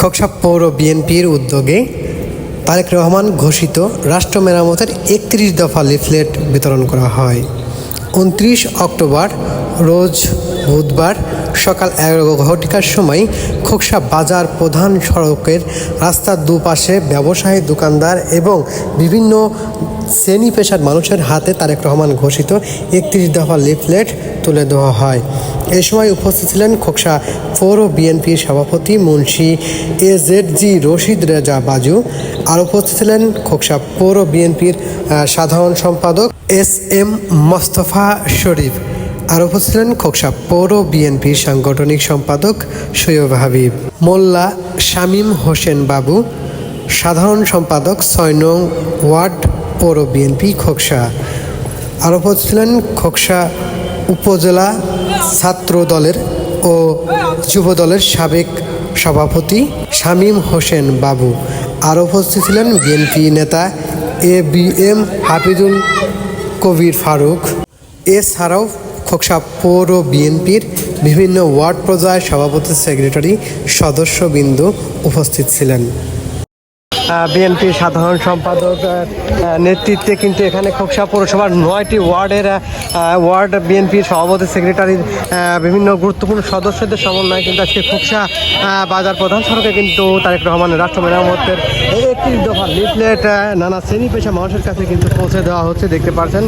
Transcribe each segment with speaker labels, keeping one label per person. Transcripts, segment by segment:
Speaker 1: খোকসা পৌর বিএনপির উদ্যোগে তারেক রহমান ঘোষিত রাষ্ট্র মেরামতের ৩১ দফা লিফলেট বিতরণ করা হয়। ২৯ অক্টোবর রোজ বুধবার সকাল ১১ ঘটিকার সময় খোকসা বাজার প্রধান সড়কের রাস্তার দুপাশে ব্যবসায়ী, দোকানদার এবং বিভিন্ন শ্রেণী পেশার মানুষের হাতে তারেক রহমান ঘোষিত ৩১ দফা লিফলেট তুলে দেওয়া হয়। এ সময় উপস্থিত ছিলেন খোকসা পৌর বিএনপির সভাপতি মুন্সি এজেডজি রশিদ রেজা বাজু। আর উপস্থিত ছিলেন খোকসা পৌর বিএনপির সাধারণ সম্পাদক SM মোস্তফা শরীফ। আর উপস্থিত ছিলেন খোকসা পৌর বিএনপির সাংগঠনিক সম্পাদক সৈয়দ হাবিব, মোল্লা শামীম হোসেন বাবু, সাধারণ সম্পাদক ৬ নং ওয়ার্ড পৌর বিএনপি খোকসা। আর উপস্থিত ছিলেন খোকসা উপজেলা ছাত্র দলের ও যুব দলের সাবেক সভাপতি শামীম হোসেন বাবু। আর উপস্থিত ছিলেন বিএনপি নেতা ABM হাফিজুল কবির ফারুক। এছাড়াও খোকসা পৌর বিএনপির বিভিন্ন ওয়ার্ড পর্যায়ের সভাপতি, সেক্রেটারি, সদস্যবৃন্দ উপস্থিত ছিলেন। বিএনপির সাধারণ সম্পাদক নেতৃত্বে কিন্তু এখানে খোকসা পৌরসভার ৯টি ওয়ার্ড বিএনপির সভাপতি, সেক্রেটারির বিভিন্ন গুরুত্বপূর্ণ সদস্যদের সমন্বয়ে কিন্তু আজকে খোকসা বাজার প্রধান সড়কে কিন্তু তারেক রহমানের রাষ্ট্র মেরামতের ৩১ দফা লিফলেট নানা শ্রেণী পেশা মানুষের কাছে কিন্তু পৌঁছে দেওয়া হচ্ছে। দেখতে পাচ্ছেন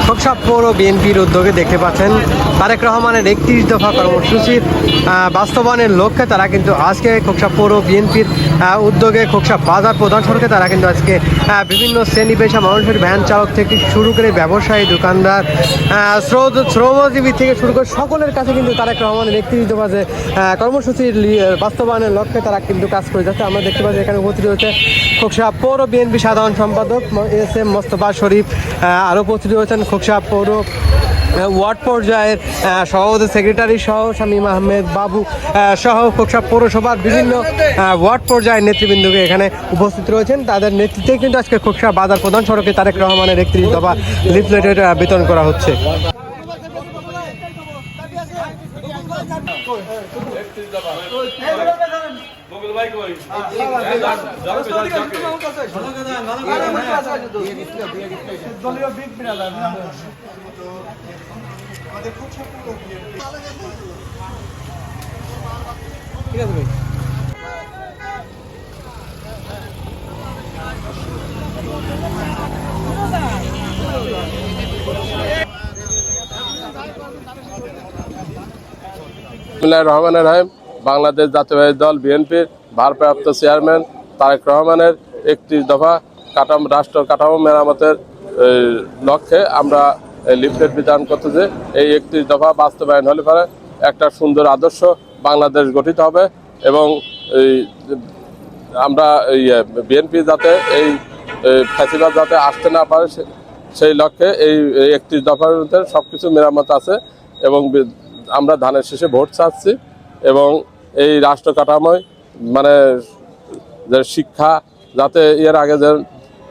Speaker 1: খোকসা পৌর বিএনপির উদ্যোগে দেখতে পাচ্ছেন তারেক রহমানের ৩১ দফা কর্মসূচির বাস্তবায়নের লক্ষ্যে তারা কিন্তু আজকে খোকসা পৌর বিএনপির উদ্যোগে খোকসা বাজার প্রধান সড়কে তারা কিন্তু আজকে বিভিন্ন শ্রেণী পেশা মানুষের ভ্যান চালক থেকে শুরু করে ব্যবসায়ী, দোকানদার, শ্রমজীবী থেকে শুরু করে সকলের কাছে কিন্তু তারেক রহমানের ৩১ দফা যে কর্মসূচির বাস্তবায়নের লক্ষ্যে তারা কিন্তু কাজ করে যাচ্ছে। আমরা দেখতে পাচ্ছি এখানে উপস্থিত রয়েছে খোকসা পৌর বিএনপি সাধারণ সম্পাদক SM মোস্তফা শরীফ। আরও উপস্থিত রয়েছেন খোকসা পৌর ওয়ার্ড পর্যায়ের সভাপতি, সেক্রেটারি সহ শামীম আহমেদ বাবু সহ খোকসা পৌরসভার বিভিন্ন ওয়ার্ড পর্যায়ের নেতৃবৃন্দকে এখানে উপস্থিত রয়েছেন। তাদের নেতৃত্বে কিন্তু আজকে খোকসা বাজার প্রধান সড়কে তারেক রহমানের ৩১ দফা লিফলেটের বিতরণ করা হচ্ছে। ঠিক আছে ভাই।
Speaker 2: রহমানের রহিম বাংলাদেশ জাতীয়তাবাদী দল বিএনপির ভারপ্রাপ্ত চেয়ারম্যান তারেক রহমানের ৩১ দফা রাষ্ট্র কাঠামো মেরামতের লক্ষ্যে আমরা লিফলেট বিতরণ করতেছি। এই ৩১ দফা বাস্তবায়ন হলে পরে একটা সুন্দর আদর্শ বাংলাদেশ গঠিত হবে এবং আমরা বিএনপি যাতে এই ফ্যাসিবাদ যাতে আসতে না পারে সেই লক্ষ্যে এই ৩১ দফার মধ্যে সব কিছু মেরামত আছে এবং আমরা ধানের শেষে ভোট চাচ্ছি এবং এই রাষ্ট্র কাঠামোয় মানে যে শিক্ষা যাতে এর আগে যে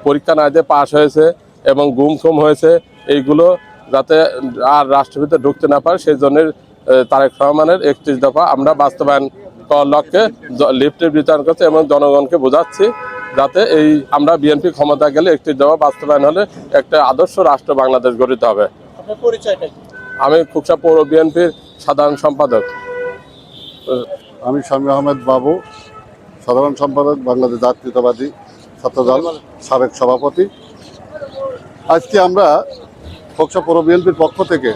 Speaker 2: পরীক্ষা না দিয়ে পাশ হয়েছে এবং গুম হয়েছে এইগুলো যাতে আর রাষ্ট্রের ভিতরে ঢুকতে না পারে সেই জন্য তারেক রহমানের ৩১ দফা আমরা বাস্তবায়ন করার লক্ষ্যে লিফলেট বিতরণ করছি এবং জনগণকে বোঝাচ্ছি যাতে এই আমরা বিএনপি ক্ষমতা গেলে ৩১ দফা বাস্তবায়ন হলে একটা আদর্শ রাষ্ট্র বাংলাদেশ গঠিত হবে।
Speaker 3: আপনার পরিচয়টা কি?
Speaker 2: আমি খোকসা পৌর বিএনপির সাধারণ সম্পাদক।
Speaker 4: আমি শামীম আহমেদ বাবু, সাধারণ সম্পাদক বাংলাদেশ জাতীয়তাবাদী ছাত্রদল, সাবেক সভাপতি। আজকে আমরা খোকসা পৌর বিএনপির পক্ষ থেকে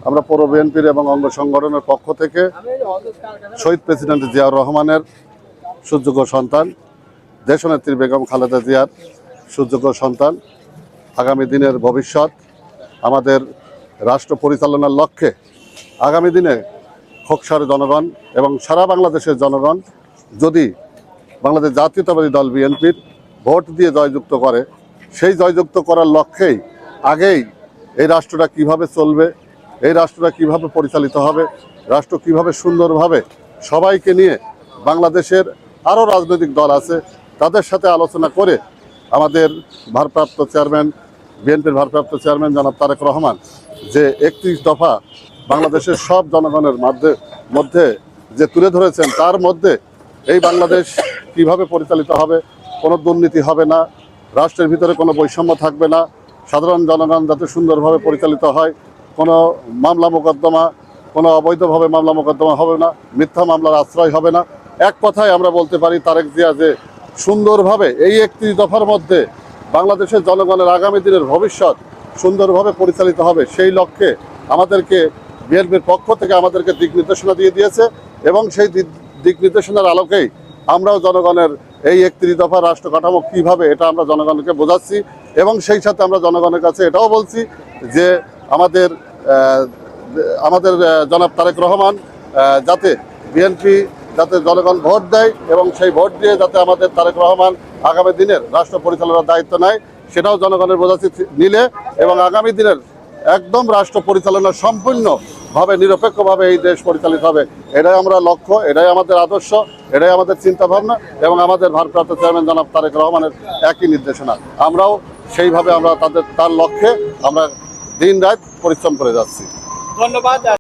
Speaker 4: আমরা পৌর বিএনপির এবং অঙ্গ সংগঠনের পক্ষ থেকে শহীদ প্রেসিডেন্ট জিয়াউর রহমানের সুযোগ্য সন্তান, দেশনেত্রী বেগম খালেদা জিয়ার সুযোগ্য সন্তান, আগামী দিনের ভবিষ্যৎ আমাদের রাষ্ট্র পরিচালনার লক্ষ্যে আগামী দিনে খোকসার জনগণ এবং সারা বাংলাদেশের জনগণ যদি বাংলাদেশ জাতীয়তাবাদী দল বিএনপির ভোট দিয়ে জয়যুক্ত করে, সেই জয়যুক্ত করার লক্ষ্যেই আগেই এই রাষ্ট্রটা কিভাবে চলবে, এই রাষ্ট্রটা কিভাবে পরিচালিত হবে, রাষ্ট্র কিভাবে সুন্দরভাবে সবাইকে নিয়ে বাংলাদেশের আরও রাজনৈতিক দল আছে তাদের সাথে আলোচনা করে আমাদের ভারপ্রাপ্ত চেয়ারম্যান, বিএনপির ভারপ্রাপ্ত চেয়ারম্যান জনাব তারেক রহমান যে ৩১ দফা বাংলাদেশের সব জনগণের মধ্যে যে তুলে ধরেছেন, তার মধ্যে এই বাংলাদেশ কিভাবে পরিচালিত হবে, কোনো দুর্নীতি হবে না, রাষ্ট্রের ভিতরে কোনো বৈষম্য থাকবে না, সাধারণ জনগণ যাতে সুন্দরভাবে পরিচালিত হয়, কোনো মামলা মোকদ্দমা, কোনো অবৈধভাবে মামলা মোকদ্দমা হবে না, মিথ্যা মামলার আশ্রয় হবে না। এক কথায় আমরা বলতে পারি তারেক জিয়া যে সুন্দরভাবে এই 31 দফার মধ্যে বাংলাদেশের জনগণের আগামী দিনের ভবিষ্যৎ সুন্দরভাবে পরিচালিত হবে, সেই লক্ষ্যে আমাদেরকে বিএনপির পক্ষ থেকে আমাদেরকে দিক নির্দেশনা দিয়ে দিয়েছে এবং সেই দিক নির্দেশনার আলোকেই আমরাও জনগণের এই 31 দফা রাষ্ট্র কাঠামো কীভাবে, এটা আমরা জনগণকে বোঝাচ্ছি এবং সেই সাথে আমরা জনগণের কাছে এটাও বলছি যে আমাদের জনাব তারেক রহমান যাতে বিএনপি যাতে জনগণ ভোট দেয় এবং সেই ভোট দিয়ে যাতে আমাদের তারেক রহমান আগামী দিনের রাষ্ট্র পরিচালনার দায়িত্ব নেয়, সেটাও জনগণের বোঝাচ্ছি নিলে এবং আগামী দিনের একদম রাষ্ট্র পরিচালনা সম্পূর্ণভাবে নিরপেক্ষভাবে এই দেশ পরিচালিত হবে। এটাই আমরা লক্ষ্য, এটাই আমাদের আদর্শ, এটাই আমাদের চিন্তাভাবনা এবং আমাদের ভারপ্রাপ্ত চেয়ারম্যান জনাব তারেক রহমানের একই নির্দেশনা। আমরাও সেইভাবে আমরা তার লক্ষ্যে আমরা দিন রাত পরিশ্রম করে যাচ্ছি।
Speaker 3: ধন্যবাদ।